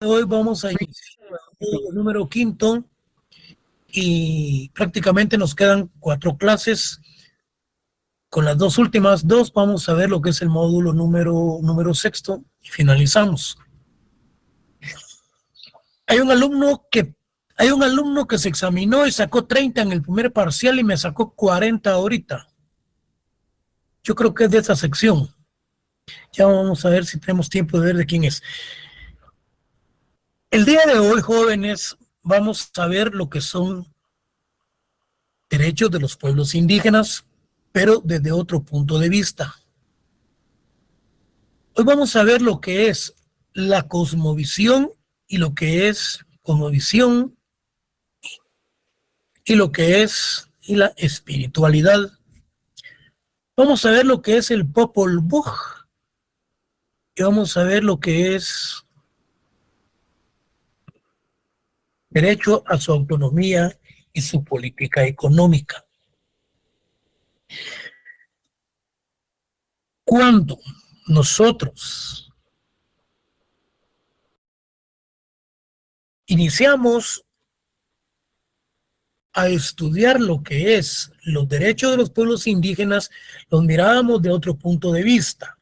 Hoy vamos a iniciar el número quinto y prácticamente nos quedan 4 clases. Con las dos últimas dos vamos a ver lo que es el módulo número sexto y finalizamos. Hay un alumno que se examinó y sacó 30 en el primer parcial y me sacó 40 ahorita. Yo creo que es de esa sección. Ya vamos a ver si tenemos tiempo de ver de quién es. El día de hoy, jóvenes, vamos a ver lo que son derechos de los pueblos indígenas, pero desde otro punto de vista. Hoy vamos a ver lo que es la cosmovisión y lo que es cosmovisión y lo que es la espiritualidad. Vamos a ver lo que es el Popol Vuh y vamos a ver lo que es derecho a su autonomía y su política económica. Cuando nosotros iniciamos a estudiar lo que es los derechos de los pueblos indígenas, los mirábamos de otro punto de vista.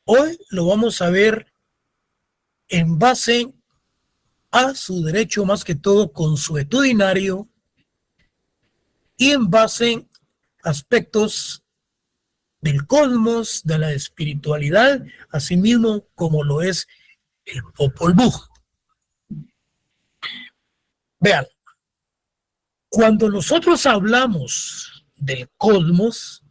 Hoy lo vamos a ver en base a su derecho más que todo consuetudinario y en base a aspectos del cosmos, de la espiritualidad, así mismo como lo es el Popol Vuh. Vean, cuando nosotros hablamos del cosmos,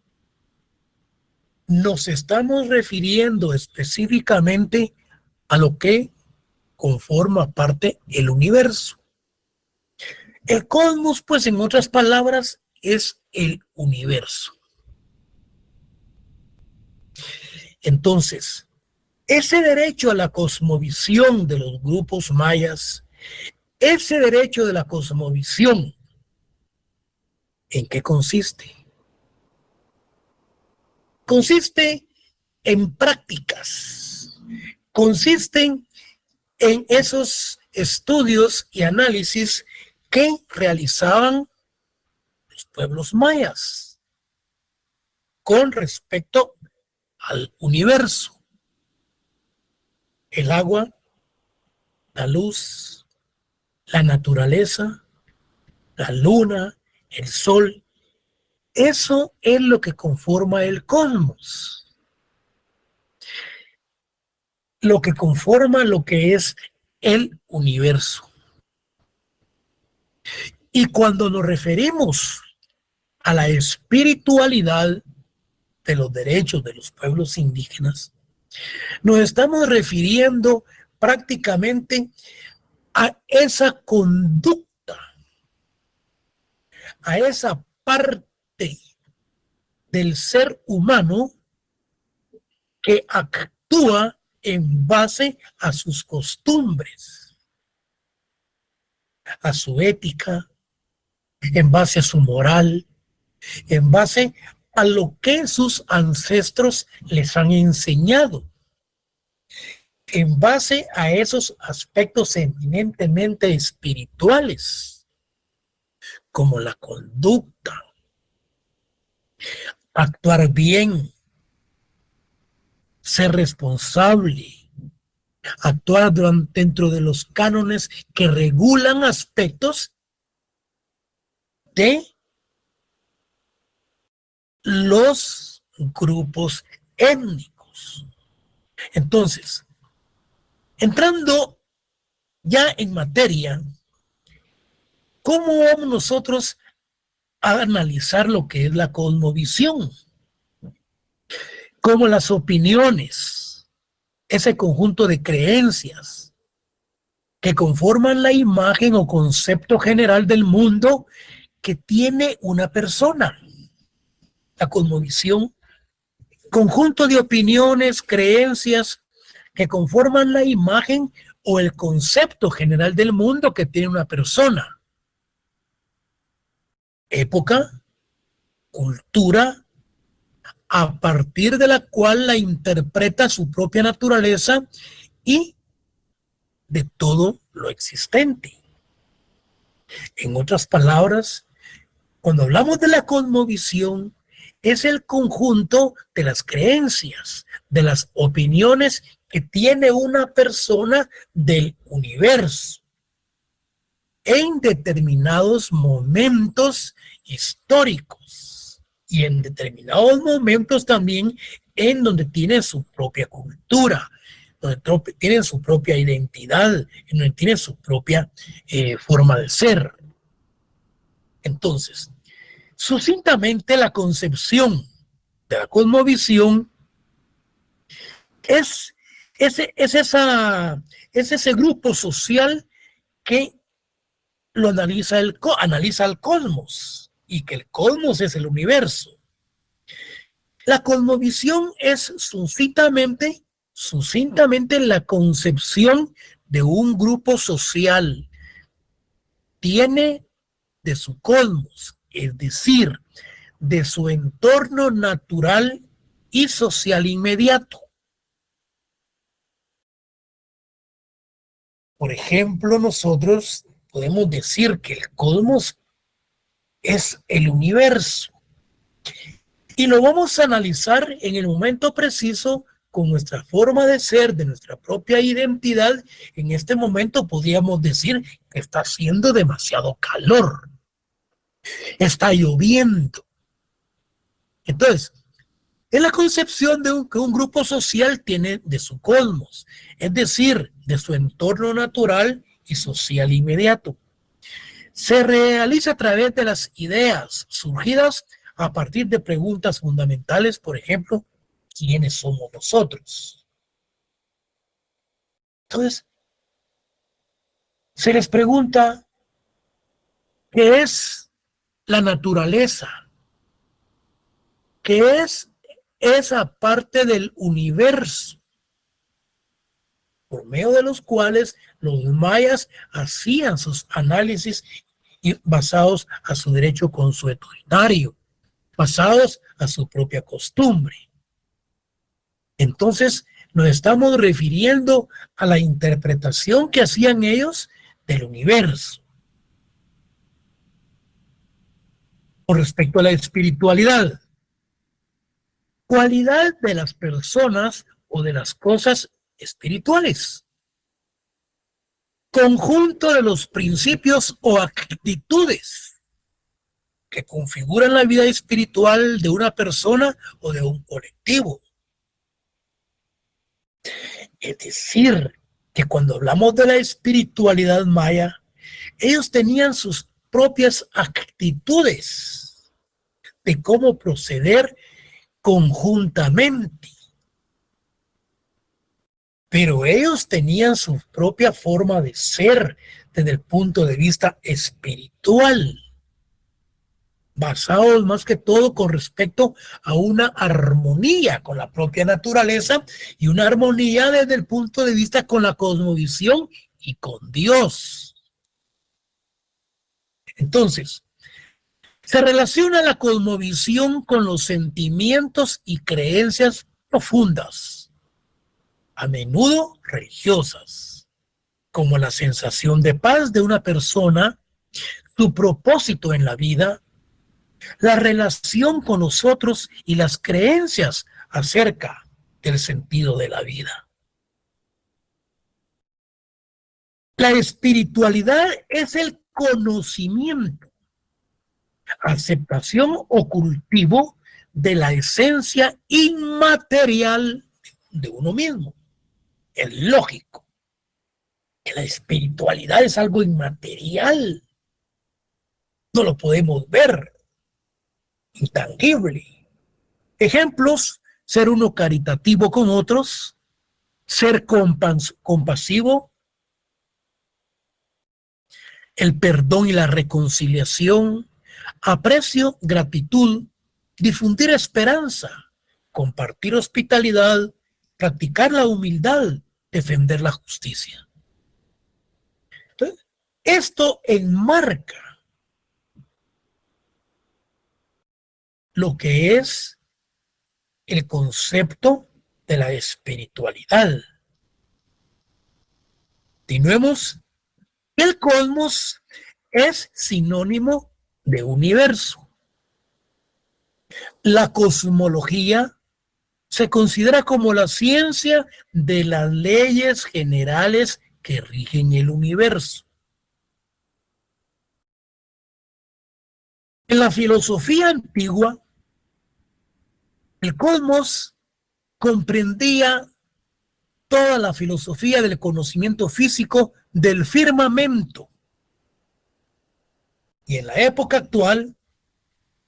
nos estamos refiriendo específicamente a lo que conforma parte el universo. El cosmos, pues en otras palabras, es el universo. Entonces, ese derecho a la cosmovisión de los grupos mayas, ese derecho de la cosmovisión, ¿en qué consiste? Consiste en prácticas, consisten en esos estudios y análisis que realizaban los pueblos mayas con respecto al universo, el agua, la luz, la naturaleza, la luna, el sol. Eso es lo que conforma el cosmos, lo que conforma lo que es el universo. Y cuando nos referimos a la espiritualidad de los derechos de los pueblos indígenas, nos estamos refiriendo prácticamente a esa conducta, a esa parte del ser humano que actúa en base a sus costumbres, a su ética, en base a su moral, en base a lo que sus ancestros les han enseñado, en base a esos aspectos eminentemente espirituales, como la conducta, actuar bien, ser responsable, actuar dentro de los cánones que regulan aspectos de los grupos étnicos. Entonces, entrando ya en materia, ¿cómo vamos nosotros a analizar lo que es la cosmovisión? Como las opiniones, ese conjunto de creencias que conforman la imagen o concepto general del mundo que tiene una persona. La cosmovisión, conjunto de opiniones, creencias que conforman la imagen o el concepto general del mundo que tiene una persona. Época, cultura, a partir de la cual la interpreta su propia naturaleza y de todo lo existente. En otras palabras, cuando hablamos de la cosmovisión, es el conjunto de las creencias, de las opiniones que tiene una persona del universo en determinados momentos históricos y en determinados momentos también en donde tiene su propia cultura, donde tienen su propia identidad, en donde tienen su propia forma de ser. Entonces, sucintamente la concepción de la cosmovisión es, es ese grupo social que lo analiza el cosmos y que el cosmos es el universo. La cosmovisión es sucintamente la concepción de un grupo social. Tiene de su cosmos, es decir, de su entorno natural y social inmediato. Por ejemplo, nosotros podemos decir que el cosmos es el universo y lo vamos a analizar en el momento preciso con nuestra forma de ser, de nuestra propia identidad. En este momento podríamos decir que está haciendo demasiado calor, está lloviendo. Entonces, es la concepción de que un grupo social tiene de su cosmos, es decir, de su entorno natural y social inmediato. Se realiza a través de las ideas surgidas a partir de preguntas fundamentales, por ejemplo, ¿quiénes somos nosotros? Entonces, se les pregunta, ¿qué es la naturaleza? ¿Qué es esa parte del universo por medio de los cuales los mayas hacían sus análisis basados a su derecho consuetudinario, basados a su propia costumbre? Entonces, nos estamos refiriendo a la interpretación que hacían ellos del universo. Con respecto a la espiritualidad, cualidad de las personas o de las cosas espirituales, conjunto de los principios o actitudes que configuran la vida espiritual de una persona o de un colectivo. Es decir, que cuando hablamos de la espiritualidad maya, ellos tenían sus propias actitudes de cómo proceder conjuntamente. Pero ellos tenían su propia forma de ser desde el punto de vista espiritual, basados más que todo con respecto a una armonía con la propia naturaleza y una armonía desde el punto de vista con la cosmovisión y con Dios. Entonces, se relaciona la cosmovisión con los sentimientos y creencias profundas, a menudo religiosas, como la sensación de paz de una persona, su propósito en la vida, la relación con los otros y las creencias acerca del sentido de la vida. La espiritualidad es el conocimiento, aceptación o cultivo de la esencia inmaterial de uno mismo. Es lógico que la espiritualidad es algo inmaterial. No lo podemos ver, intangible. Ejemplos: ser uno caritativo con otros, ser compasivo, el perdón y la reconciliación, aprecio, gratitud, difundir esperanza, compartir hospitalidad, practicar la humildad, defender la justicia. Entonces, esto enmarca lo que es el concepto de la espiritualidad. Continuemos. El cosmos es sinónimo de universo. La cosmología se considera como la ciencia de las leyes generales que rigen el universo. En la filosofía antigua, el cosmos comprendía toda la filosofía del conocimiento físico del firmamento. Y en la época actual,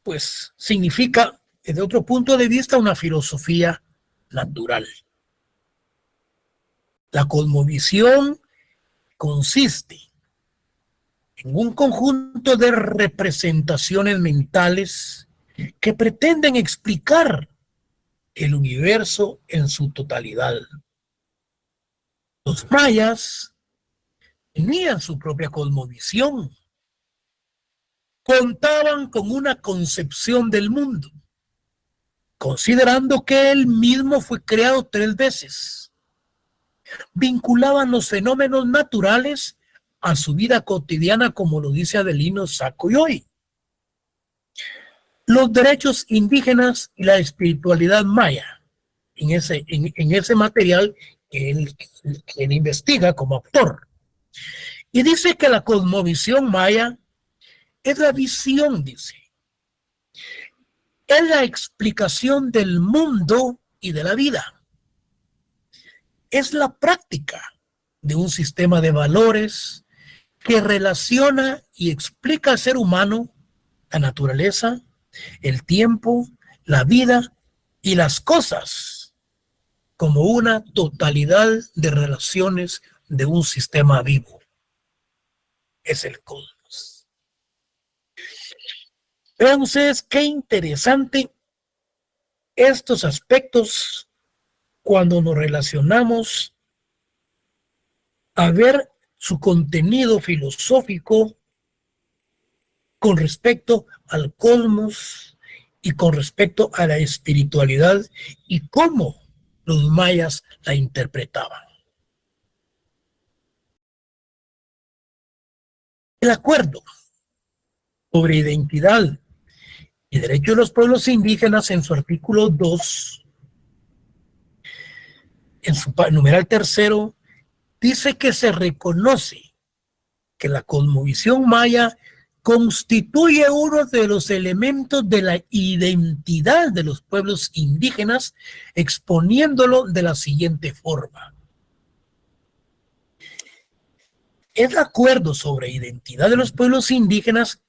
pues significa, desde otro punto de vista, una filosofía natural. La cosmovisión consiste en un conjunto de representaciones mentales que pretenden explicar el universo en su totalidad. Los mayas tenían su propia cosmovisión, contaban con una concepción del mundo, considerando que él mismo fue creado 3 veces. Vinculaban los fenómenos naturales a su vida cotidiana, como lo dice Adelino Sacoyoy. Los derechos indígenas y la espiritualidad maya, en ese material que él investiga como autor. Y dice que la cosmovisión maya es la visión, dice, es la explicación del mundo y de la vida. Es la práctica de un sistema de valores que relaciona y explica al ser humano, la naturaleza, el tiempo, la vida y las cosas como una totalidad de relaciones de un sistema vivo. Es el cosmos. Vean ustedes qué interesante estos aspectos cuando nos relacionamos a ver su contenido filosófico con respecto al cosmos y con respecto a la espiritualidad y cómo los mayas la interpretaban. El acuerdo sobre identidad y derechos de los pueblos indígenas, en su artículo 2, en su numeral 3, dice que se reconoce que la cosmovisión maya constituye uno de los elementos de la identidad de los pueblos indígenas, exponiéndolo de la siguiente forma. El acuerdo sobre identidad de los pueblos indígenas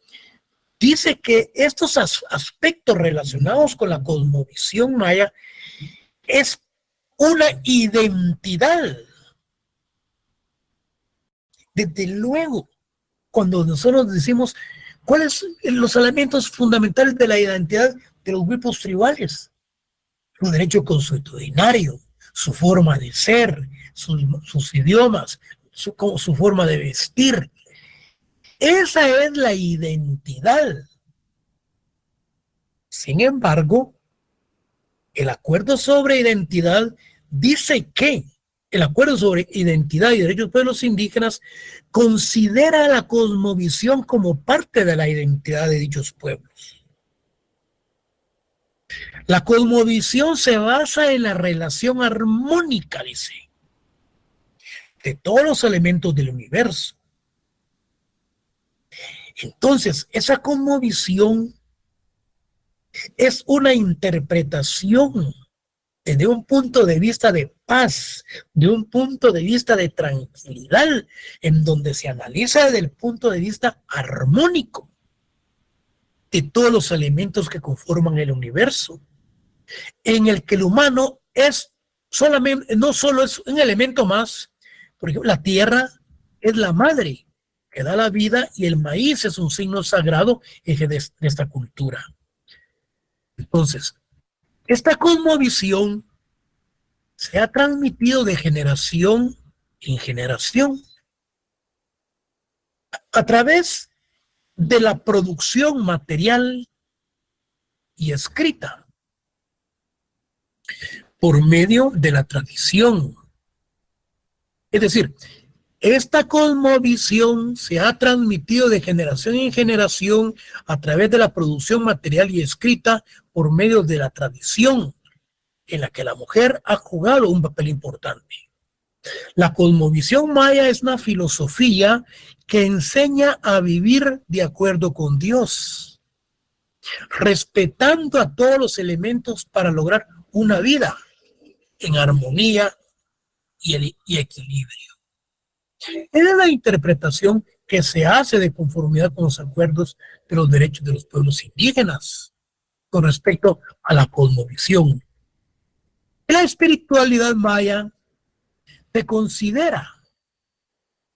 dice que estos aspectos relacionados con la cosmovisión maya es una identidad. Desde luego, cuando nosotros decimos cuáles son los elementos fundamentales de la identidad de los grupos tribales, su derecho consuetudinario, su forma de ser, sus idiomas, su forma de vestir. Esa es la identidad. Sin embargo, el acuerdo sobre identidad dice que el acuerdo sobre identidad y derechos de pueblos indígenas considera la cosmovisión como parte de la identidad de dichos pueblos. La cosmovisión se basa en la relación armónica, dice, de todos los elementos del universo. Entonces, esa cosmovisión es una interpretación desde un punto de vista de paz, de un punto de vista de tranquilidad, en donde se analiza desde el punto de vista armónico de todos los elementos que conforman el universo, en el que el humano es solamente, no solo es un elemento más, por ejemplo, la tierra es la madre que da la vida y el maíz es un signo sagrado de esta cultura. Entonces, esta cosmovisión se ha transmitido de generación en generación a través de la producción material y escrita, por medio de la tradición. Es decir, Esta cosmovisión se ha transmitido de generación en generación a través de la producción material y escrita por medio de la tradición, en la que la mujer ha jugado un papel importante. La cosmovisión maya es una filosofía que enseña a vivir de acuerdo con Dios, respetando a todos los elementos para lograr una vida en armonía y equilibrio. Es la interpretación que se hace de conformidad con los acuerdos de los derechos de los pueblos indígenas con respecto a la cosmovisión. La espiritualidad maya se considera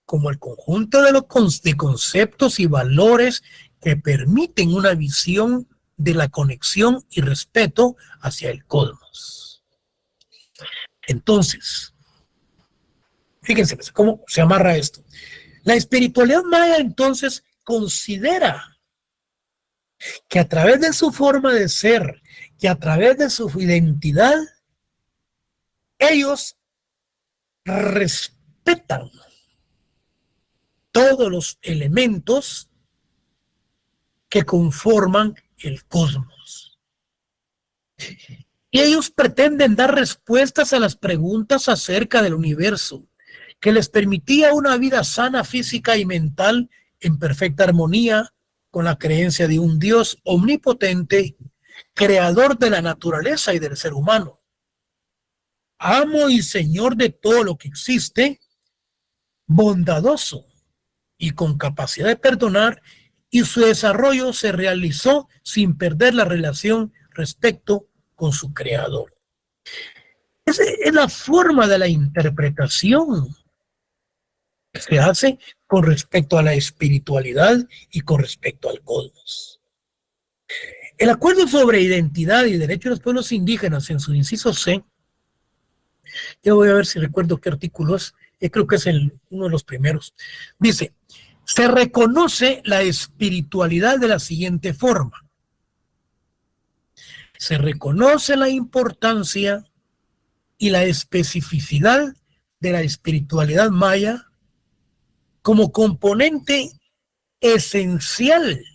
como el conjunto de conceptos y valores que permiten una visión de la conexión y respeto hacia el cosmos. Entonces, fíjense cómo se amarra esto. La espiritualidad maya entonces considera que a través de su forma de ser y a través de su identidad, ellos respetan todos los elementos que conforman el cosmos. Y ellos pretenden dar respuestas a las preguntas acerca del universo, que les permitía una vida sana física y mental en perfecta armonía con la creencia de un Dios omnipotente, creador de la naturaleza y del ser humano, amo y señor de todo lo que existe, bondadoso y con capacidad de perdonar, y su desarrollo se realizó sin perder la relación respecto con su creador. Esa es la forma de la interpretación que se hace con respecto a la espiritualidad y con respecto al cosmos. El acuerdo sobre identidad y derechos de los pueblos indígenas en su inciso C, yo voy a ver si recuerdo qué artículo es, creo que es uno de los primeros, dice: se reconoce la espiritualidad de la siguiente forma. Se reconoce la importancia y la especificidad de la espiritualidad maya como componente esencial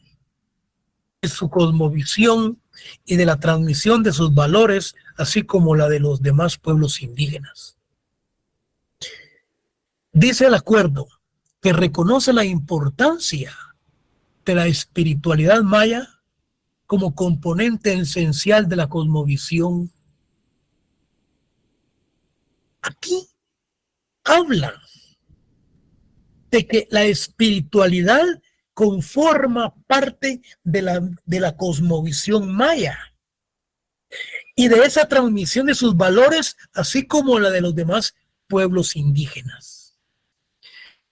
de su cosmovisión y de la transmisión de sus valores, así como la de los demás pueblos indígenas. Dice el acuerdo que reconoce la importancia de la espiritualidad maya como componente esencial de la cosmovisión. Aquí habla de que la espiritualidad conforma parte de la cosmovisión maya y de esa transmisión de sus valores, así como la de los demás pueblos indígenas.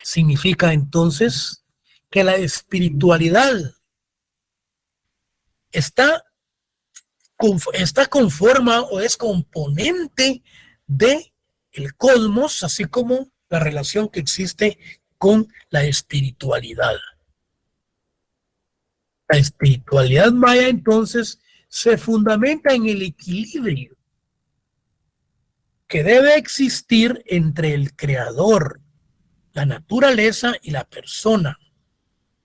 Significa entonces que la espiritualidad está conforma o es componente de el cosmos, así como la relación que existe con la espiritualidad. La espiritualidad maya entonces se fundamenta en el equilibrio que debe existir entre el creador, la naturaleza y la persona.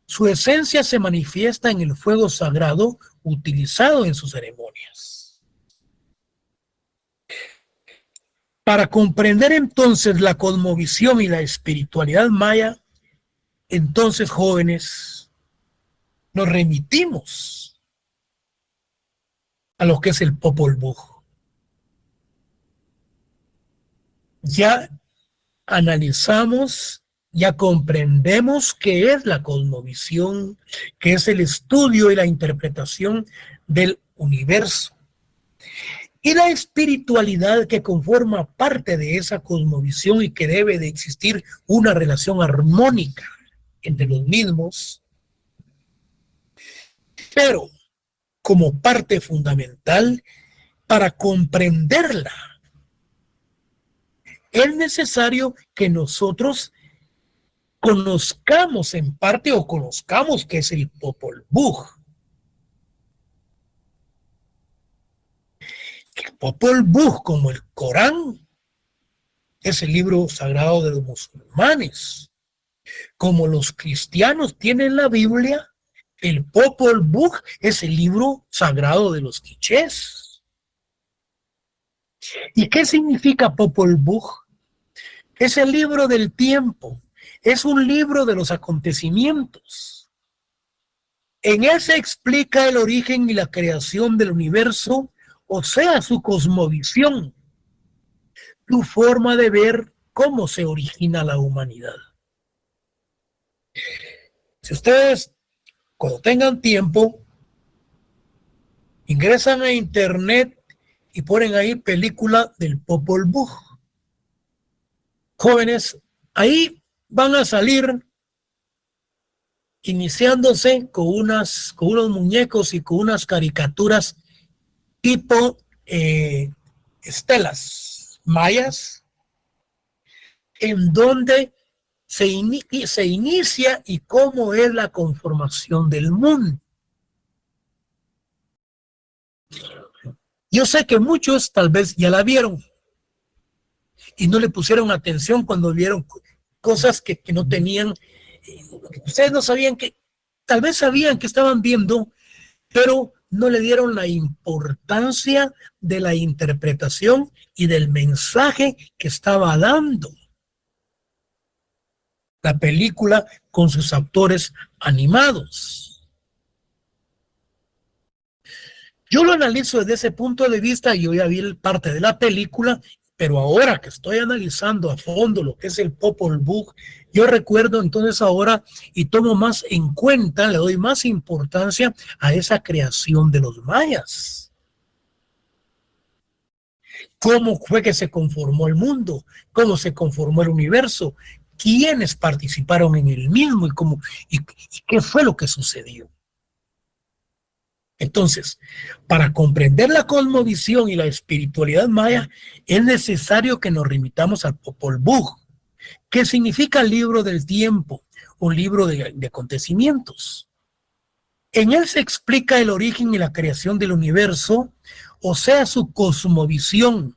Su esencia se manifiesta en el fuego sagrado utilizado en sus ceremonias. Para comprender entonces la cosmovisión y la espiritualidad maya, entonces, jóvenes, nos remitimos a lo que es el Popol Vuh. Ya analizamos, ya comprendemos qué es la cosmovisión, que es el estudio y la interpretación del universo. Y la espiritualidad que conforma parte de esa cosmovisión y que debe de existir una relación armónica entre los mismos, pero como parte fundamental para comprenderla. Es necesario que nosotros conozcamos en parte o conozcamos qué es el Popol Vuh. El Popol Vuh, como el Corán, es el libro sagrado de los musulmanes. Como los cristianos tienen la Biblia, el Popol Vuh es el libro sagrado de los quichés. ¿Y qué significa Popol Vuh? Es el libro del tiempo, es un libro de los acontecimientos. En él se explica el origen y la creación del universo, o sea, su cosmovisión, su forma de ver cómo se origina la humanidad. Si ustedes, cuando tengan tiempo, ingresan a internet y ponen ahí película del Popol Vuh, jóvenes, ahí van a salir iniciándose con unos muñecos y con unas caricaturas tipo estelas mayas, en donde se inicia y cómo es la conformación del mundo. Yo sé que muchos tal vez ya la vieron y no le pusieron atención cuando vieron cosas que no tenían. Ustedes no sabían que, tal vez sabían que estaban viendo, pero no le dieron la importancia de la interpretación y del mensaje que estaba dando la película con sus actores animados. Yo lo analizo desde ese punto de vista. Yo ya vi parte de la película, pero ahora que estoy analizando a fondo lo que es el Popol Vuh, yo recuerdo entonces ahora y tomo más en cuenta, le doy más importancia a esa creación de los mayas. ¿Cómo fue que se conformó el mundo? ¿Cómo se conformó el universo? ¿Quiénes participaron en el mismo? ¿Y qué fue lo que sucedió? Entonces, para comprender la cosmovisión y la espiritualidad maya, es necesario que nos remitamos al Popol Vuh, que significa libro del tiempo, un libro de acontecimientos. En él se explica el origen y la creación del universo, o sea, su cosmovisión,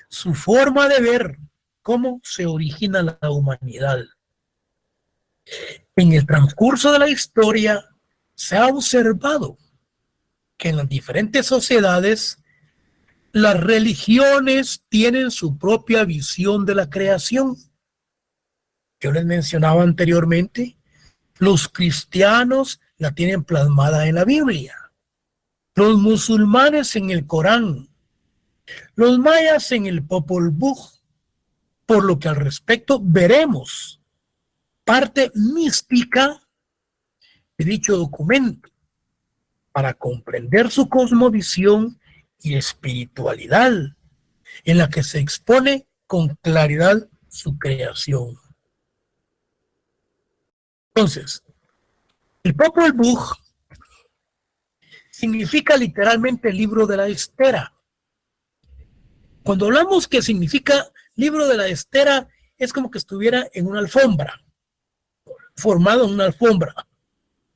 su forma de ver cómo se origina la humanidad. En el transcurso de la historia se ha observado que en las diferentes sociedades las religiones tienen su propia visión de la creación. Yo les mencionaba anteriormente, los cristianos la tienen plasmada en la Biblia, los musulmanes en el Corán, los mayas en el Popol Vuh, por lo que al respecto veremos parte mística de dicho documento para comprender su cosmovisión y espiritualidad, en la que se expone con claridad su creación. Entonces, el Popol Vuh significa literalmente libro de la estera. Cuando hablamos que significa libro de la estera, es como que estuviera en una alfombra, formado en una alfombra,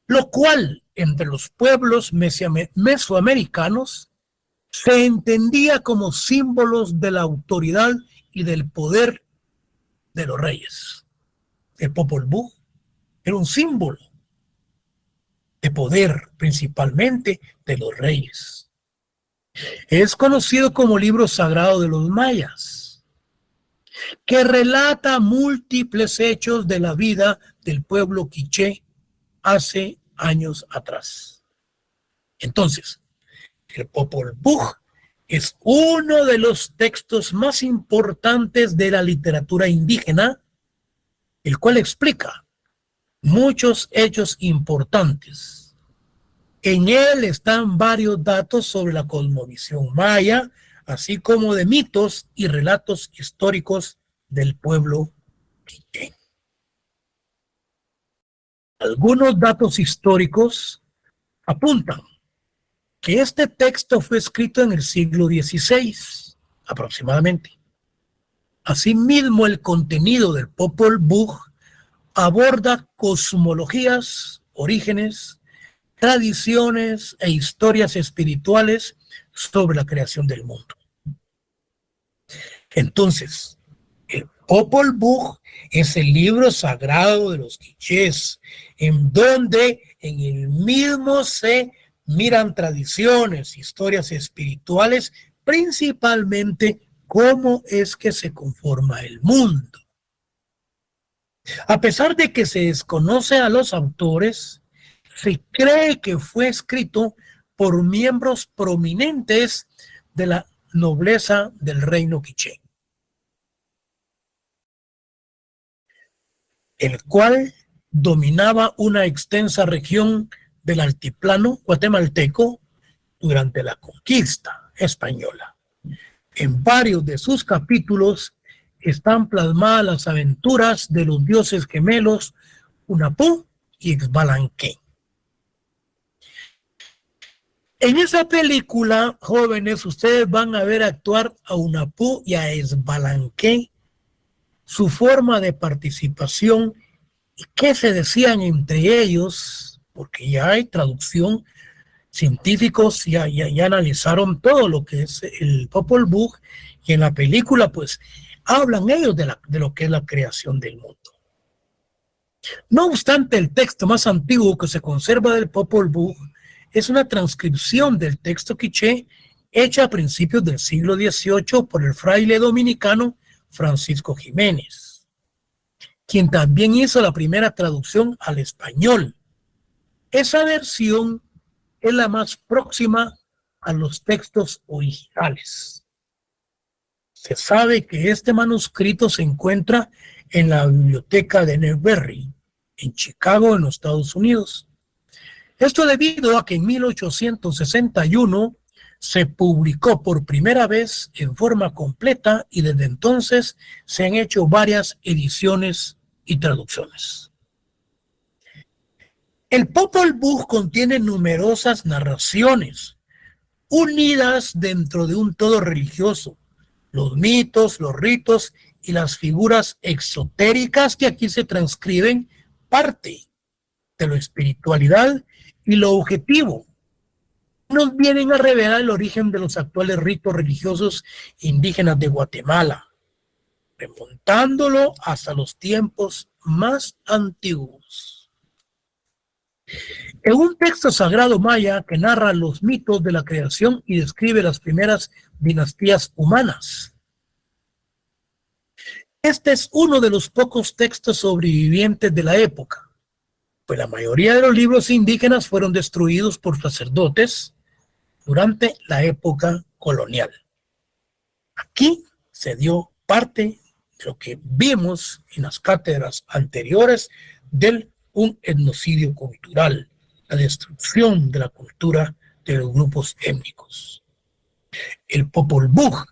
lo cual entre los pueblos mesoamericanos se entendía como símbolos de la autoridad y del poder de los reyes. El Popol Vuh era un símbolo de poder, principalmente de los reyes. Es conocido como libro sagrado de los mayas, que relata múltiples hechos de la vida del pueblo quiché hace años atrás. Entonces, el Popol Vuh es uno de los textos más importantes de la literatura indígena, el cual explica muchos hechos importantes. En él están varios datos sobre la cosmovisión maya, así como de mitos y relatos históricos del pueblo quiché. Algunos datos históricos apuntan que este texto fue escrito en el siglo XVI, aproximadamente. Asimismo, el contenido del Popol Vuh aborda cosmologías, orígenes, tradiciones e historias espirituales sobre la creación del mundo. Entonces, el Popol Vuh es el libro sagrado de los quichés, en donde en el mismo se miran tradiciones, historias espirituales, principalmente cómo es que se conforma el mundo. A pesar de que se desconoce a los autores, se cree que fue escrito por miembros prominentes de la nobleza del reino quiché, el cual dominaba una extensa región del altiplano guatemalteco durante la conquista española. En varios de sus capítulos están plasmadas las aventuras de los dioses gemelos Hunahpu y Xbalanque. En esa película, jóvenes, ustedes van a ver actuar a Hunahpu y a Xbalanque, su forma de participación y qué se decían entre ellos, porque ya hay traducción. Científicos ya analizaron todo lo que es el Popol Vuh, y en la película pues hablan ellos de lo que es la creación del mundo. No obstante, el texto más antiguo que se conserva del Popol Vuh es una transcripción del texto quiché hecha a principios del siglo XVIII por el fraile dominicano Francisco Jiménez, quien también hizo la primera traducción al español. Esa versión es la más próxima a los textos originales. Se sabe que este manuscrito se encuentra en la biblioteca de Newberry, en Chicago, en los Estados Unidos. Esto debido a que en 1861 se publicó por primera vez en forma completa y desde entonces se han hecho varias ediciones y traducciones. El Popol Vuh contiene numerosas narraciones unidas dentro de un todo religioso, los mitos, los ritos y las figuras exotéricas que aquí se transcriben parte de la espiritualidad y lo objetivo. Nos vienen a revelar el origen de los actuales ritos religiosos indígenas de Guatemala, remontándolo hasta los tiempos más antiguos. En un texto sagrado maya que narra los mitos de la creación y describe las primeras dinastías humanas. Este es uno de los pocos textos sobrevivientes de la época, pues la mayoría de los libros indígenas fueron destruidos por sacerdotes durante la época colonial. Aquí se dio parte de lo que vimos en las cátedras anteriores del un etnocidio cultural, la destrucción de la cultura de los grupos étnicos. El Popol Vuh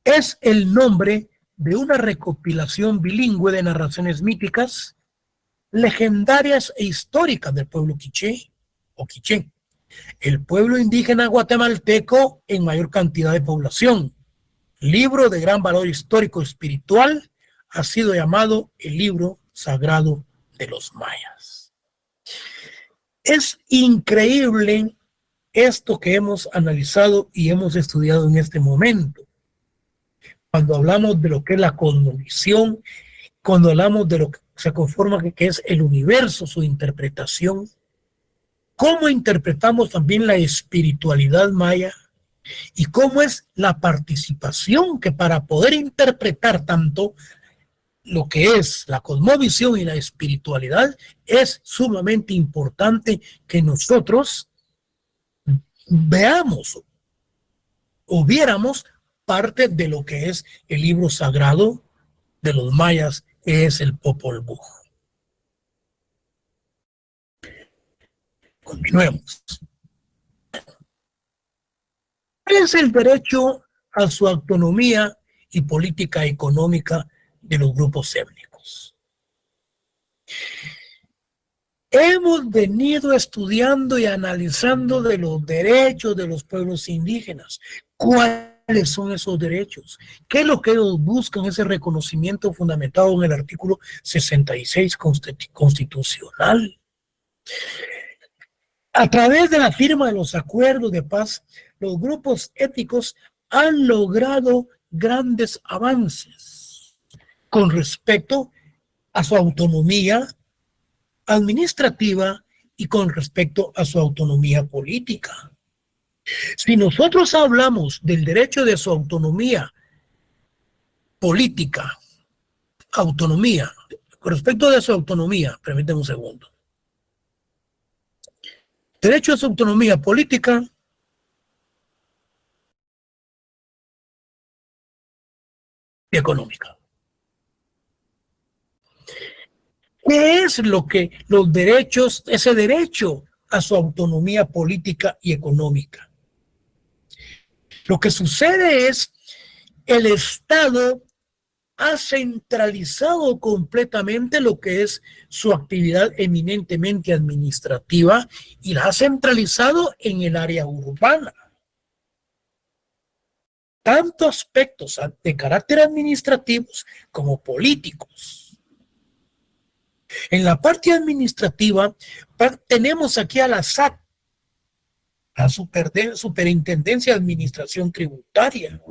es el nombre de una recopilación bilingüe de narraciones míticas, legendarias e históricas del pueblo quiché o quiché, el pueblo indígena guatemalteco en mayor cantidad de población. Libro de gran valor histórico espiritual, ha sido llamado el libro sagrado de los mayas. Es increíble esto que hemos analizado y hemos estudiado en este momento. Cuando hablamos de lo que es la cosmovisión, cuando hablamos de lo que se conforma que es el universo, su interpretación, cómo interpretamos también la espiritualidad maya y cómo es la participación que para poder interpretar tanto lo que es la cosmovisión y la espiritualidad, es sumamente importante que nosotros veamos o viéramos parte de lo que es el libro sagrado de los mayas, que es el Popol Vuh. Continuemos. ¿Cuál es el derecho a su autonomía y política económica de los grupos étnicos? Hemos venido estudiando y analizando de los derechos de los pueblos indígenas. ¿Cuáles son esos derechos? ¿Qué es lo que ellos buscan? Ese reconocimiento fundamentado en el artículo 66 constitucional. A través de la firma de los acuerdos de paz, los grupos étnicos han logrado grandes avances. con respecto a su autonomía administrativa y con respecto a su autonomía política. Si nosotros hablamos del derecho de su autonomía política, autonomía, con respecto de su autonomía, permíteme un segundo. Derecho a su autonomía política y económica. ¿Qué es lo que los derechos, ese derecho a su autonomía política y económica? Lo que sucede es el Estado ha centralizado completamente lo que es su actividad eminentemente administrativa y la ha centralizado en el área urbana. Tanto aspectos de carácter administrativos como políticos. En la parte administrativa tenemos aquí a la SAT, la Superintendencia de Administración Tributaria.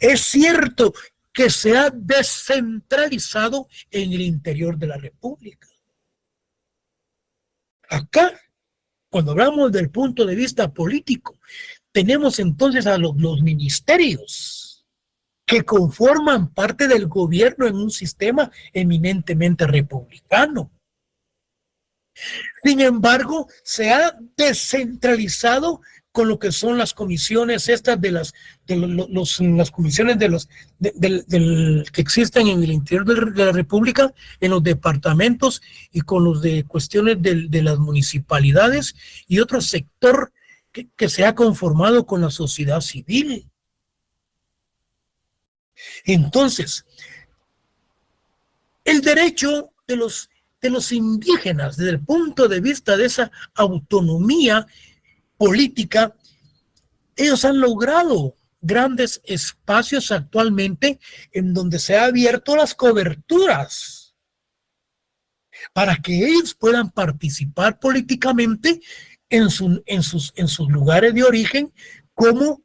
Es cierto que se ha descentralizado en el interior de la República. Acá, cuando hablamos del punto de vista político, tenemos entonces a los ministerios que conforman parte del gobierno en un sistema eminentemente republicano. Sin embargo, se ha descentralizado con lo que son las comisiones estas las comisiones que existen en el interior de la República, en los departamentos y con los de cuestiones de las municipalidades y otro sector que se ha conformado con la sociedad civil. Entonces, el derecho de los indígenas desde el punto de vista de esa autonomía política, ellos han logrado grandes espacios actualmente en donde se han abierto las coberturas para que ellos puedan participar políticamente en sus lugares de origen como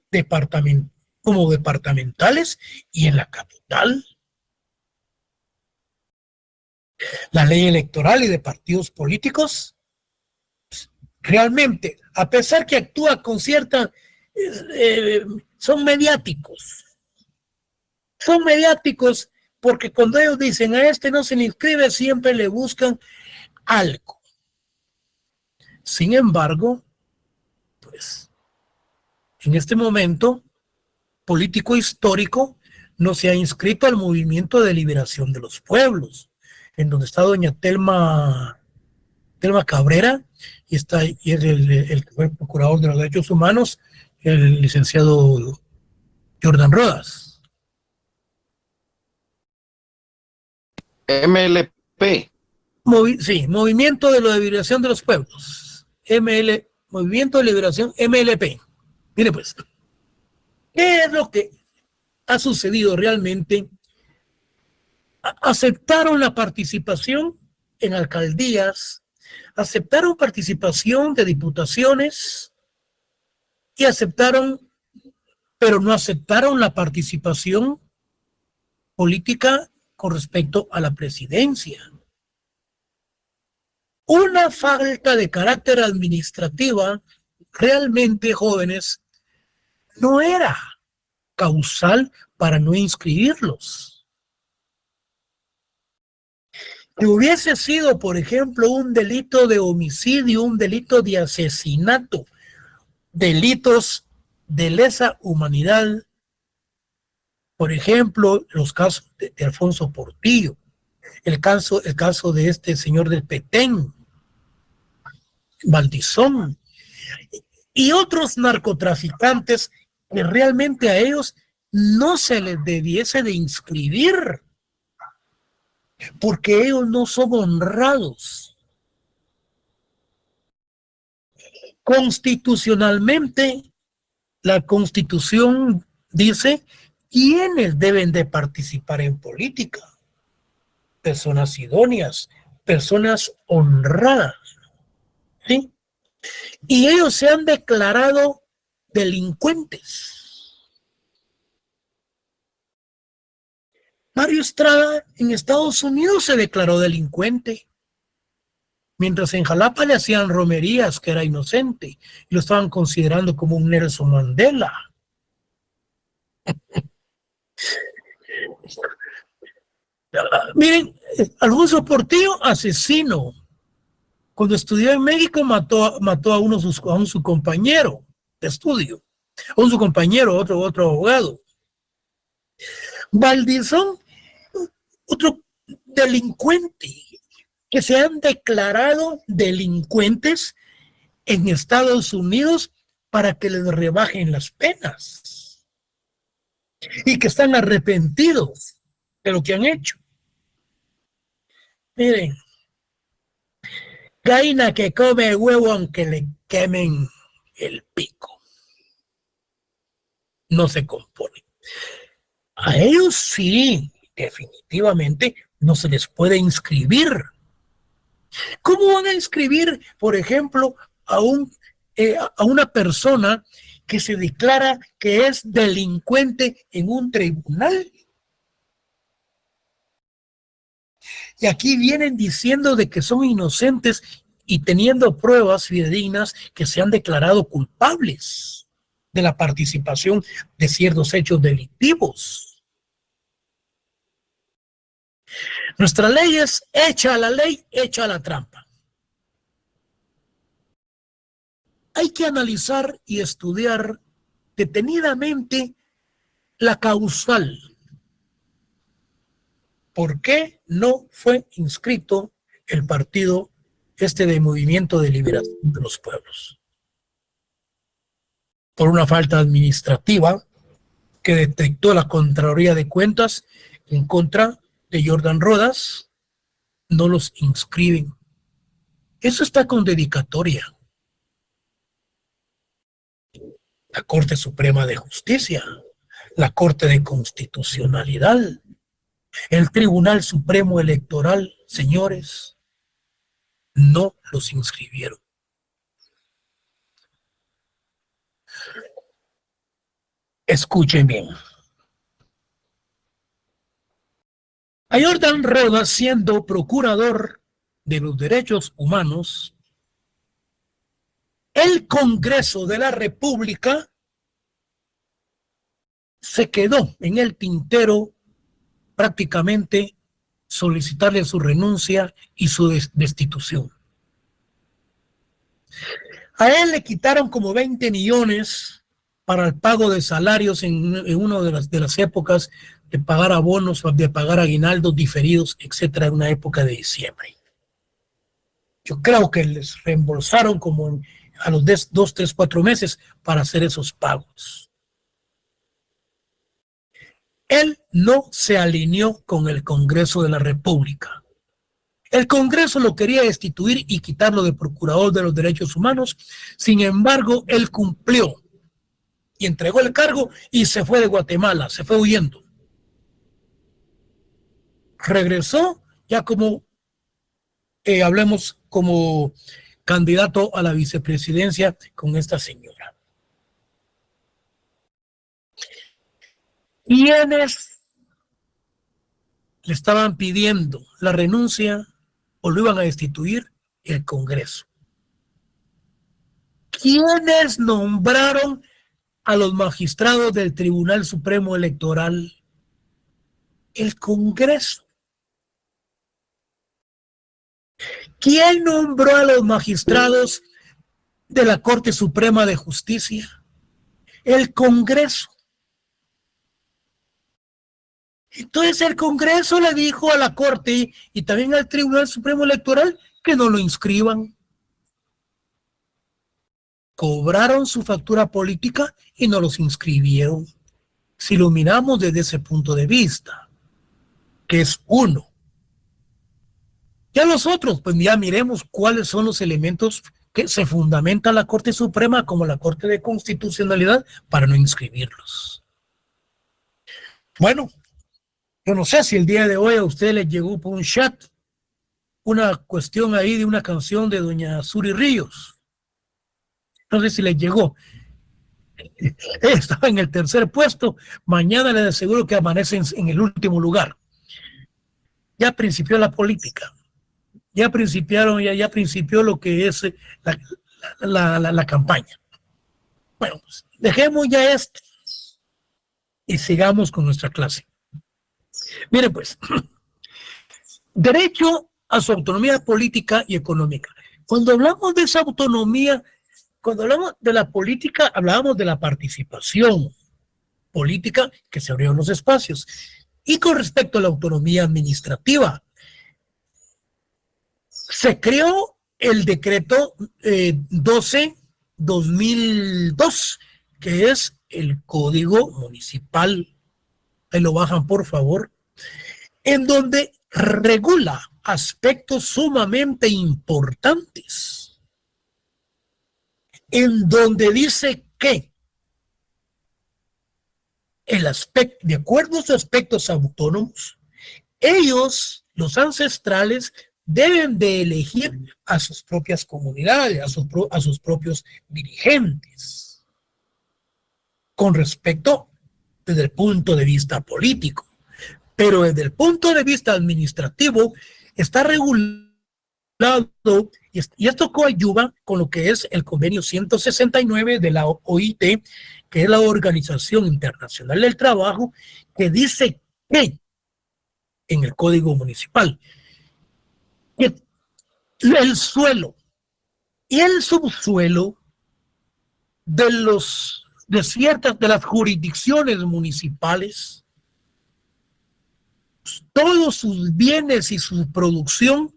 departamentales y en la capital. La ley electoral y de partidos políticos realmente, a pesar que actúa con cierta, son mediáticos porque cuando ellos dicen a este no se le inscribe, siempre le buscan algo. Sin embargo, pues en este momento político histórico no se ha inscrito al Movimiento de Liberación de los Pueblos, en donde está doña Telma Cabrera y es el que fue procurador de los derechos humanos, el licenciado Jordan Rodas. MLP. Sí, Movimiento de la Liberación de los Pueblos. Movimiento de Liberación, MLP. Mire pues, ¿qué es lo que ha sucedido realmente? Aceptaron la participación en alcaldías, aceptaron participación de diputaciones y pero no aceptaron la participación política con respecto a la presidencia. Una falta de carácter administrativa, realmente, jóvenes, no era causal para no inscribirlos. Que hubiese sido, por ejemplo, un delito de homicidio, un delito de asesinato, delitos de lesa humanidad, por ejemplo, los casos de Alfonso Portillo, el caso de este señor del Petén, Valdizón, y otros narcotraficantes que realmente a ellos no se les debiese de inscribir, porque ellos no son honrados. Constitucionalmente, la Constitución dice quiénes deben de participar en política. Personas idóneas, personas honradas, ¿sí? Y ellos se han declarado delincuentes. Mario Estrada en Estados Unidos se declaró delincuente, mientras en Jalapa le hacían romerías que era inocente y lo estaban considerando como un Nelson Mandela. Miren, Alfonso Portillo, asesino. Cuando estudió en México mató a su compañero de estudio, a su compañero, otro abogado. Valdizón, otro delincuente, que se han declarado delincuentes en Estados Unidos para que les rebajen las penas y que están arrepentidos de lo que han hecho. Miren, gallina que come huevo aunque le quemen el pico. No se compone. A ellos sí, definitivamente no se les puede inscribir. ¿Cómo van a inscribir, por ejemplo, a una persona que se declara que es delincuente en un tribunal? Y aquí vienen diciendo de que son inocentes y teniendo pruebas fidedignas que se han declarado culpables de la participación de ciertos hechos delictivos. Nuestra ley es hecha a la ley, hecha a la trampa. Hay que analizar y estudiar detenidamente la causal. ¿Por qué no fue inscrito el partido de Movimiento de Liberación de los Pueblos? Por una falta administrativa que detectó la Contraloría de Cuentas en contra de Jordan Rodas, no los inscriben. Eso está con dedicatoria. La Corte Suprema de Justicia, la Corte de Constitucionalidad, el Tribunal Supremo Electoral, señores, no los inscribieron. Escuchen bien. A Jordan Rodas, siendo procurador de los derechos humanos, el Congreso de la República se quedó en el tintero prácticamente solicitarle su renuncia y su destitución. A él le quitaron como 20 millones para el pago de salarios en una de las épocas de pagar abonos, de pagar aguinaldos diferidos, etcétera, en una época de diciembre. Yo creo que les reembolsaron como a los 2, 3, 4 meses para hacer esos pagos. Él no se alineó con el Congreso de la República. El Congreso lo quería destituir y quitarlo de procurador de los derechos humanos. Sin embargo, él cumplió y entregó el cargo y se fue de Guatemala, se fue huyendo. Regresó ya como, hablemos como candidato a la vicepresidencia con esta señora. ¿Quiénes le estaban pidiendo la renuncia o lo iban a destituir? El Congreso. ¿Quiénes nombraron a los magistrados del Tribunal Supremo Electoral? El Congreso. ¿Quién nombró a los magistrados de la Corte Suprema de Justicia? El Congreso. Entonces el Congreso le dijo a la Corte y también al Tribunal Supremo Electoral que no lo inscriban. Cobraron su factura política y no los inscribieron. Si lo miramos desde ese punto de vista, que es uno. Ya los otros, pues ya miremos cuáles son los elementos que se fundamenta la Corte Suprema como la Corte de Constitucionalidad para no inscribirlos. Bueno, yo no sé si el día de hoy a usted le llegó por un chat una cuestión ahí de una canción de doña Suri Ríos. No sé si le llegó. Estaba en el tercer puesto. Mañana le aseguro que amanece en el último lugar. ya principió la política, ya principió lo que es la campaña. Bueno, pues dejemos ya esto y sigamos con nuestra clase. Miren pues, derecho a su autonomía política y económica. Cuando hablamos de esa autonomía, cuando hablamos de la política, hablábamos de la participación política que se abrieron los espacios. Y con respecto a la autonomía administrativa, se creó el decreto 12-2002, que es el Código Municipal, ahí lo bajan por favor, en donde regula aspectos sumamente importantes, en donde dice que el aspecto, de acuerdo a sus aspectos autónomos, ellos, los ancestrales, deben de elegir a sus propias comunidades, a sus propios dirigentes, con respecto desde el punto de vista político. Pero desde el punto de vista administrativo está regulado, y esto coadyuva con lo que es el convenio 169 de la OIT, que es la Organización Internacional del Trabajo, que dice que en el Código Municipal que el suelo y el subsuelo de las jurisdicciones municipales, todos sus bienes y su producción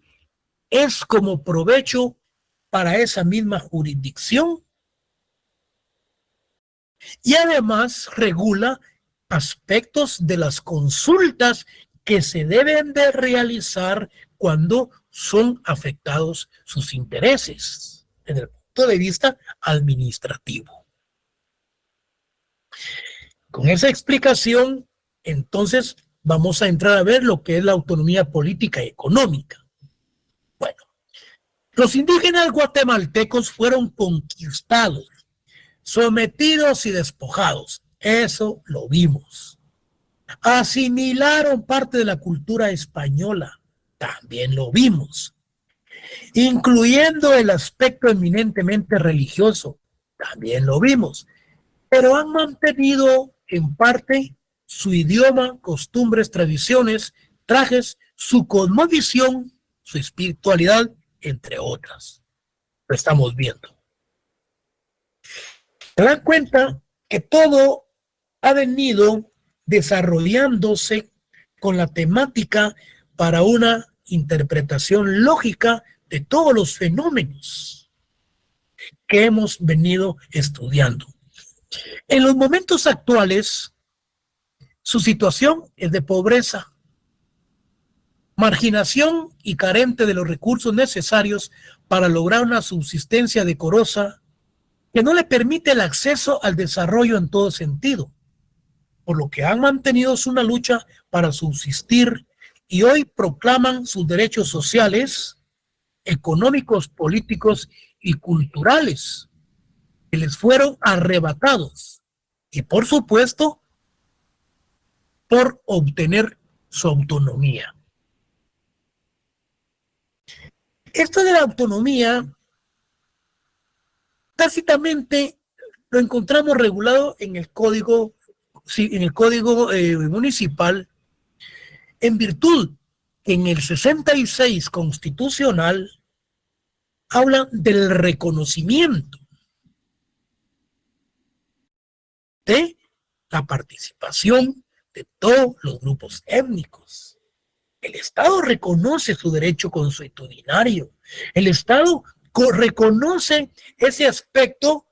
es como provecho para esa misma jurisdicción, y además regula aspectos de las consultas que se deben de realizar cuando son afectados sus intereses desde el punto de vista administrativo. Con esa explicación, entonces vamos a entrar a ver lo que es la autonomía política y económica. Bueno, los indígenas guatemaltecos fueron conquistados, sometidos y despojados. Eso lo vimos. Asimilaron parte de la cultura española. También lo vimos. Incluyendo el aspecto eminentemente religioso. También lo vimos. Pero han mantenido en parte su idioma, costumbres, tradiciones, trajes, su cosmovisión, su espiritualidad, entre otras. Lo estamos viendo. Se dan cuenta que todo ha venido desarrollándose con la temática para una interpretación lógica de todos los fenómenos que hemos venido estudiando. En los momentos actuales, su situación es de pobreza, marginación y carente de los recursos necesarios para lograr una subsistencia decorosa que no le permite el acceso al desarrollo en todo sentido, por lo que han mantenido una lucha para subsistir y hoy proclaman sus derechos sociales, económicos, políticos y culturales que les fueron arrebatados, y por supuesto por obtener su autonomía. Esto de la autonomía tácitamente lo encontramos regulado en el código municipal, en virtud que en el 66 constitucional habla del reconocimiento de la participación de todos los grupos étnicos. El Estado reconoce su derecho consuetudinario. El Estado reconoce ese aspecto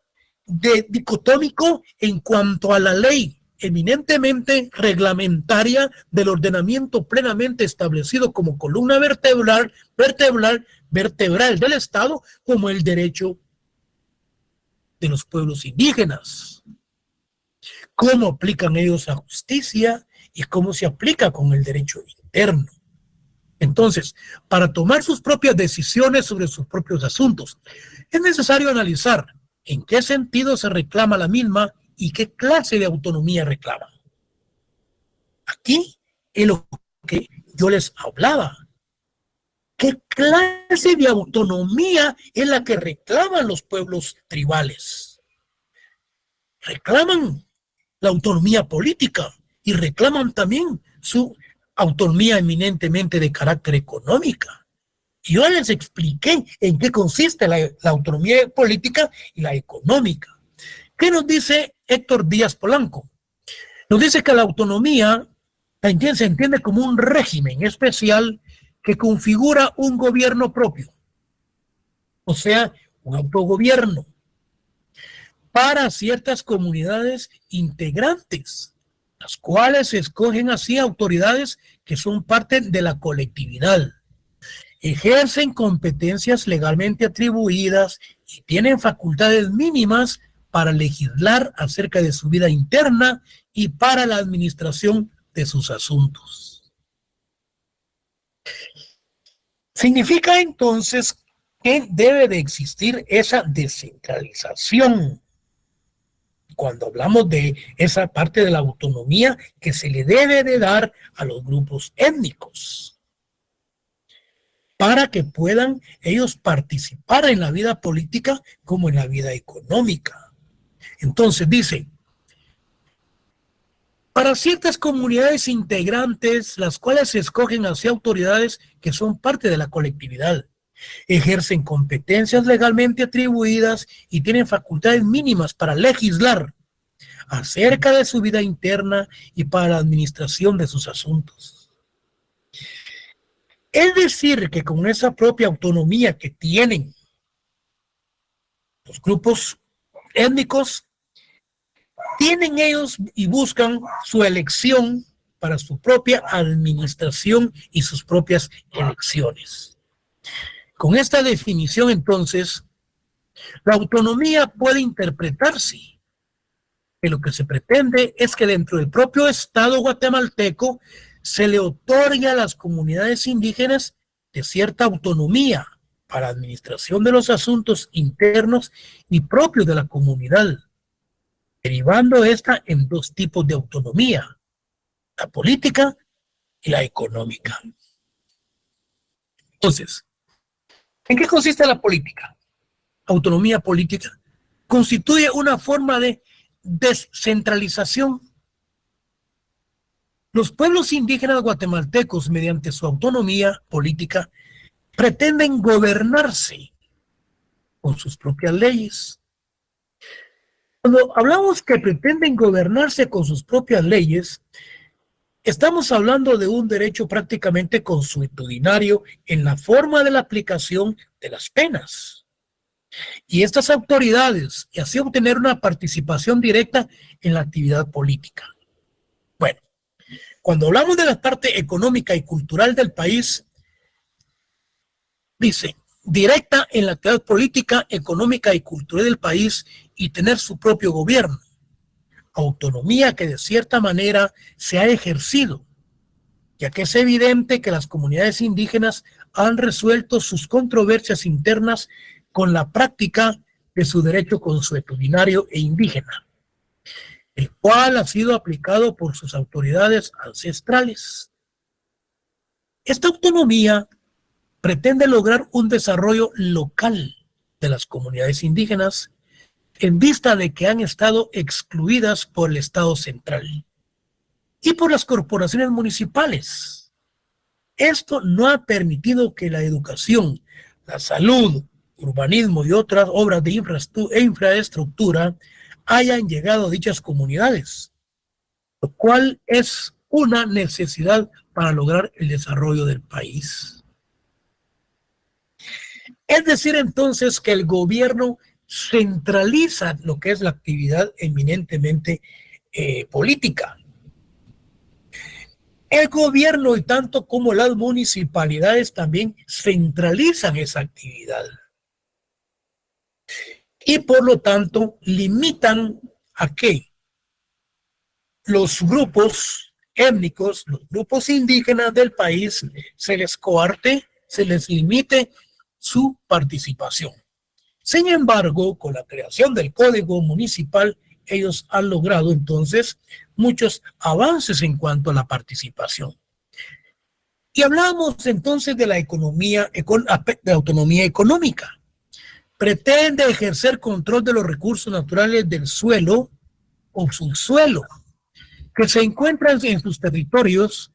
dicotómico en cuanto a la ley eminentemente reglamentaria del ordenamiento plenamente establecido como columna vertebral del Estado, como el derecho de los pueblos indígenas. Cómo aplican ellos la justicia y cómo se aplica con el derecho interno. Entonces, para tomar sus propias decisiones sobre sus propios asuntos, es necesario analizar en qué sentido se reclama la misma y qué clase de autonomía reclama. Aquí es lo que yo les hablaba. ¿Qué clase de autonomía es la que reclaman los pueblos tribales? Reclaman la autonomía política y reclaman también su autonomía eminentemente de carácter económica. Y yo les expliqué en qué consiste la autonomía política y la económica. ¿Qué nos dice Héctor Díaz Polanco? Nos dice que la autonomía se entiende como un régimen especial que configura un gobierno propio, o sea, un autogobierno para ciertas comunidades integrantes, las cuales se escogen así autoridades que son parte de la colectividad, ejercen competencias legalmente atribuidas y tienen facultades mínimas para legislar acerca de su vida interna y para la administración de sus asuntos. Significa entonces que debe de existir esa descentralización. Cuando hablamos de esa parte de la autonomía que se le debe de dar a los grupos étnicos para que puedan ellos participar en la vida política como en la vida económica. Entonces dice, para ciertas comunidades integrantes, las cuales se escogen hacia autoridades que son parte de la colectividad, ejercen competencias legalmente atribuidas y tienen facultades mínimas para legislar acerca de su vida interna y para la administración de sus asuntos. Es decir, que con esa propia autonomía que tienen los grupos étnicos, tienen ellos y buscan su elección para su propia administración y sus propias elecciones. Con esta definición, entonces, la autonomía puede interpretarse que lo que se pretende es que dentro del propio Estado guatemalteco se le otorgue a las comunidades indígenas de cierta autonomía para la administración de los asuntos internos y propios de la comunidad, derivando esta en dos tipos de autonomía, la política y la económica. Entonces, ¿en qué consiste la política? Autonomía política constituye una forma de descentralización. Los pueblos indígenas guatemaltecos, mediante su autonomía política, pretenden gobernarse con sus propias leyes. Cuando hablamos que pretenden gobernarse con sus propias leyes, estamos hablando de un derecho prácticamente consuetudinario en la forma de la aplicación de las penas. Y estas autoridades, y así obtener una participación directa en la actividad política. Bueno, cuando hablamos de la parte económica y cultural del país, dice, directa en la actividad política, económica y cultural del país y tener su propio gobierno. Autonomía que de cierta manera se ha ejercido, ya que es evidente que las comunidades indígenas han resuelto sus controversias internas con la práctica de su derecho consuetudinario e indígena, el cual ha sido aplicado por sus autoridades ancestrales. Esta autonomía pretende lograr un desarrollo local de las comunidades indígenas en vista de que han estado excluidas por el Estado central y por las corporaciones municipales. Esto no ha permitido que la educación, la salud, urbanismo y otras obras de infraestructura hayan llegado a dichas comunidades, lo cual es una necesidad para lograr el desarrollo del país. Es decir, entonces, que el gobierno centraliza lo que es la actividad eminentemente política. El gobierno y tanto como las municipalidades también centralizan esa actividad. Y por lo tanto limitan a que los grupos étnicos, los grupos indígenas del país, se les coarte, se les limite su participación. Sin embargo, con la creación del Código Municipal, ellos han logrado entonces muchos avances en cuanto a la participación. Y hablamos entonces de la de autonomía económica. Pretende ejercer control de los recursos naturales del suelo o subsuelo que se encuentran en sus territorios,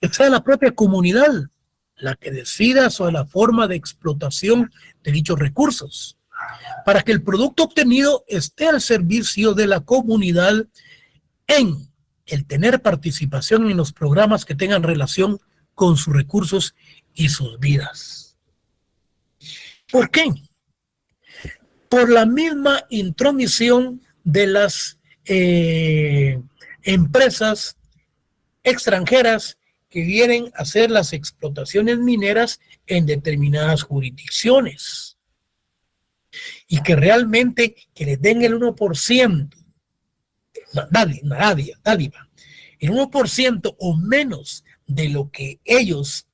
que sea la propia comunidad la que decida sobre la forma de explotación de dichos recursos, para que el producto obtenido esté al servicio de la comunidad en el tener participación en los programas que tengan relación con sus recursos y sus vidas. ¿Por qué? Por la misma intromisión de las empresas extranjeras que vienen a hacer las explotaciones mineras en determinadas jurisdicciones y que realmente que les den el 1%, dádiva, el 1% o menos de lo que ellos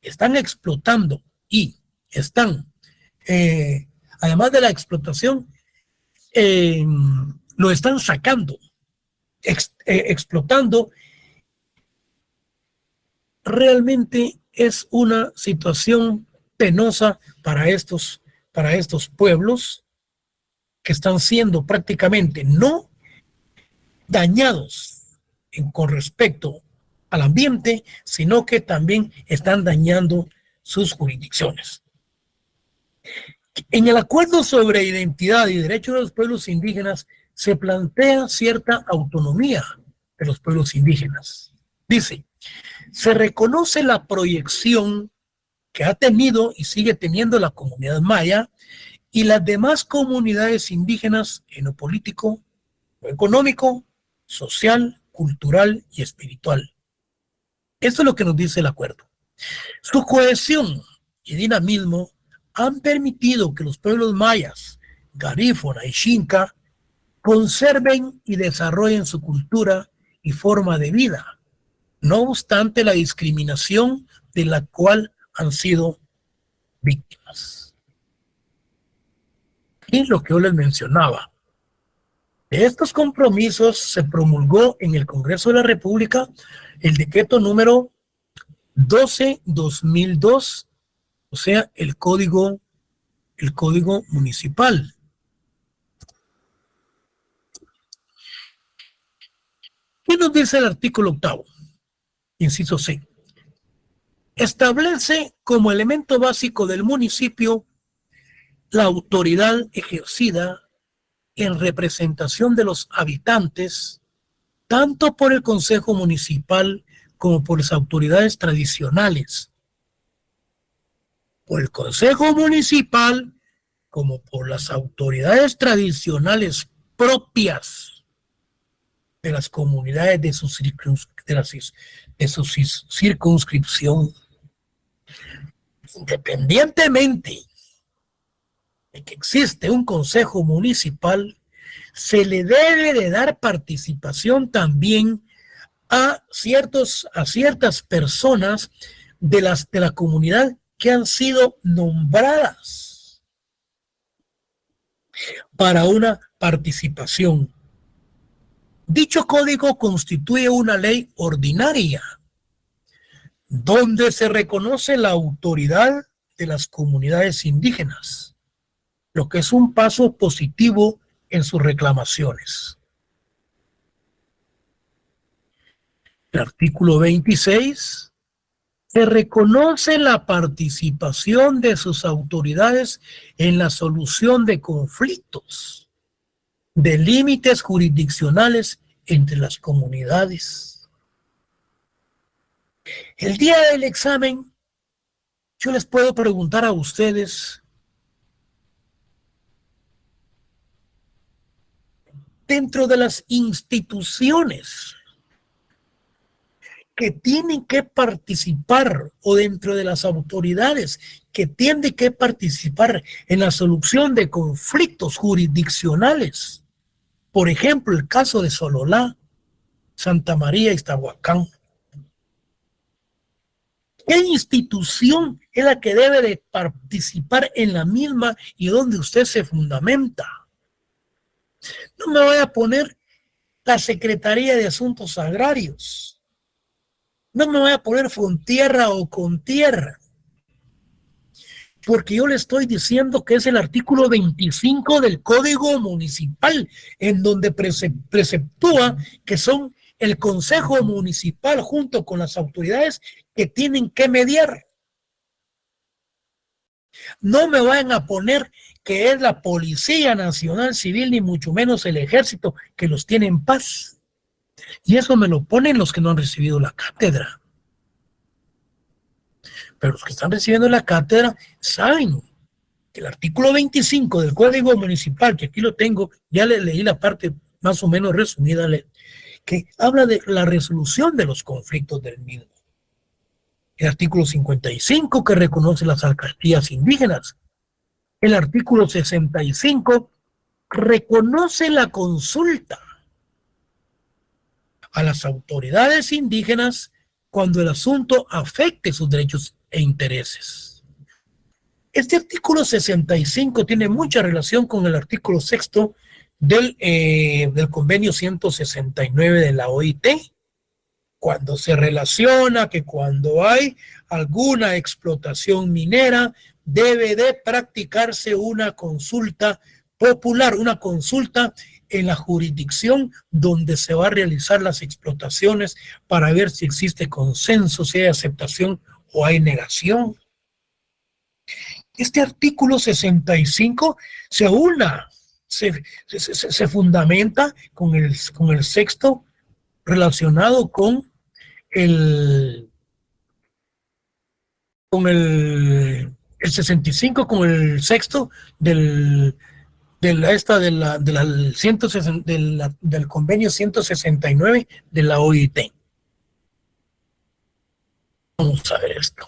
están explotando y están, además de la explotación, lo están sacando, explotando. Realmente es una situación penosa para estos pueblos que están siendo prácticamente no dañados con respecto al ambiente, sino que también están dañando sus jurisdicciones. En el acuerdo sobre identidad y derechos de los pueblos indígenas se plantea cierta autonomía de los pueblos indígenas. Dice, se reconoce la proyección que ha tenido y sigue teniendo la comunidad maya y las demás comunidades indígenas en lo político, lo económico, social, cultural y espiritual. Esto es lo que nos dice el acuerdo. Su cohesión y dinamismo han permitido que los pueblos mayas, garífuna y xinca, conserven y desarrollen su cultura y forma de vida, no obstante la discriminación de la cual han sido víctimas. Y lo que yo les mencionaba, de estos compromisos se promulgó en el Congreso de la República el decreto número 12/2002, o sea, el código municipal. ¿Qué nos dice el artículo 8? Inciso C. Establece como elemento básico del municipio la autoridad ejercida en representación de los habitantes, tanto por el Consejo Municipal como por las autoridades tradicionales. Por el Consejo Municipal como por las autoridades tradicionales propias de las comunidades de su circunscripción. Independientemente de que existe un consejo municipal, se le debe de dar participación también a ciertas personas de la comunidad que han sido nombradas para una participación. Dicho código constituye una ley ordinaria donde se reconoce la autoridad de las comunidades indígenas, lo que es un paso positivo en sus reclamaciones. El artículo 26 se reconoce la participación de sus autoridades en la solución de conflictos de límites jurisdiccionales entre las comunidades. El día del examen, yo les puedo preguntar a ustedes, dentro de las instituciones que tienen que participar o dentro de las autoridades que tienen que participar en la solución de conflictos jurisdiccionales, por ejemplo, el caso de Sololá, Santa María y Iztahuacán, ¿qué institución es la que debe de participar en la misma y donde usted se fundamenta? No me voy a poner la Secretaría de Asuntos Agrarios. No me voy a poner con tierra o con tierra, porque yo le estoy diciendo que es el artículo 25 del Código Municipal, en donde preceptúa que son el Consejo Municipal junto con las autoridades que tienen que mediar. No me vayan a poner que es la Policía Nacional Civil, ni mucho menos el Ejército, que los tiene en paz. Y eso me lo ponen los que no han recibido la cátedra. Pero los que están recibiendo la cátedra saben que el artículo 25 del Código Municipal, que aquí lo tengo, ya le leí la parte más o menos resumida, que habla de la resolución de los conflictos del mismo. El artículo 55 que reconoce las alcaldías indígenas. El artículo 65 reconoce la consulta a las autoridades indígenas cuando el asunto afecte sus derechos e intereses. Este artículo 65 tiene mucha relación con el artículo 6 del convenio 169 de la OIT, cuando se relaciona que cuando hay alguna explotación minera debe de practicarse una consulta popular, una consulta en la jurisdicción donde se va a realizar las explotaciones para ver si existe consenso, si hay aceptación o hay negación. Este artículo 65 se fundamenta con el sexto relacionado con el 65, con el sexto del convenio 169 de la OIT. Vamos a ver esto.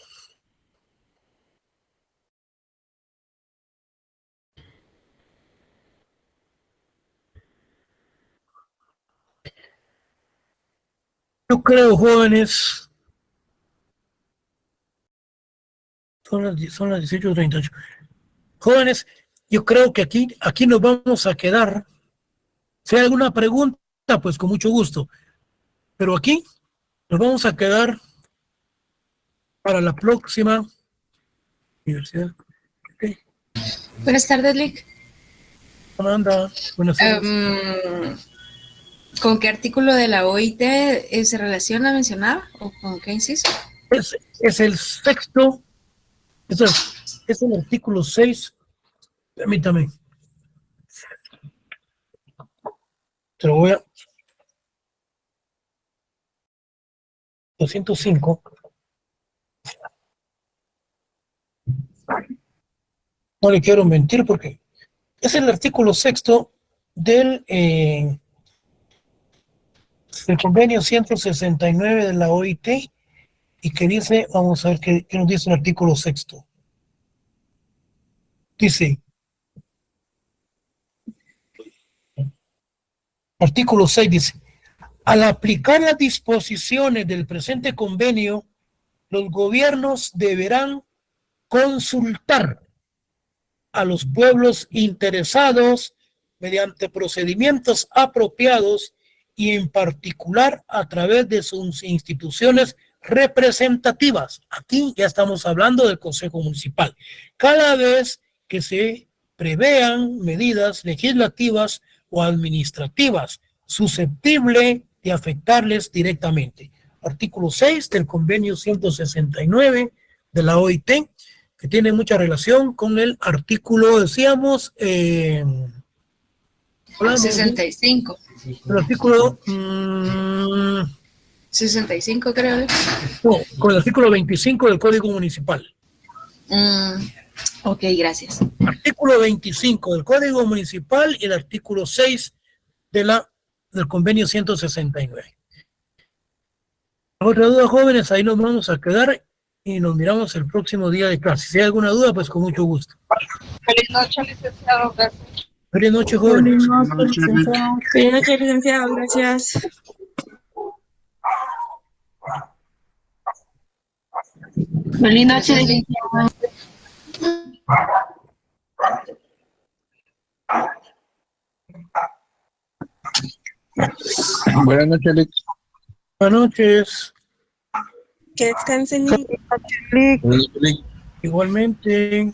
Yo creo, jóvenes, son las 18:38. Jóvenes, yo creo que aquí nos vamos a quedar. Si hay alguna pregunta, pues con mucho gusto. Pero aquí nos vamos a quedar para la próxima universidad. Okay. Buenas tardes, Lick. Amanda, buenas tardes. ¿Con qué artículo de la OIT se relaciona, mencionaba? ¿O con qué inciso? Es el sexto, es el artículo 6. Permítame. Te lo voy a... 205. No le quiero mentir porque es el artículo 6 del convenio 169 de la OIT y que dice, vamos a ver qué nos dice el artículo 6. Dice, artículo 6 dice, al aplicar las disposiciones del presente convenio, los gobiernos deberán consultar a los pueblos interesados mediante procedimientos apropiados y en particular a través de sus instituciones representativas. Aquí ya estamos hablando del Consejo Municipal. Cada vez que se prevean medidas legislativas o administrativas susceptibles de afectarles directamente. Artículo 6 del convenio 169 de la OIT, que tiene mucha relación con el artículo, decíamos, 65. El artículo 65, creo. No, con el artículo 25 del Código Municipal. Ok, gracias. Artículo 25 del Código Municipal y el artículo 6 del convenio 169. Otra duda, jóvenes, ahí nos vamos a quedar y nos miramos el próximo día de clase. Si hay alguna duda, pues con mucho gusto. Feliz noche, licenciado. Gracias. Feliz noche, jóvenes. Feliz noche, licenciado. Feliz noche, licenciado. Gracias. Feliz noche, licenciado. Buenas noches, Alex. Buenas noches. Que descansen. Igualmente.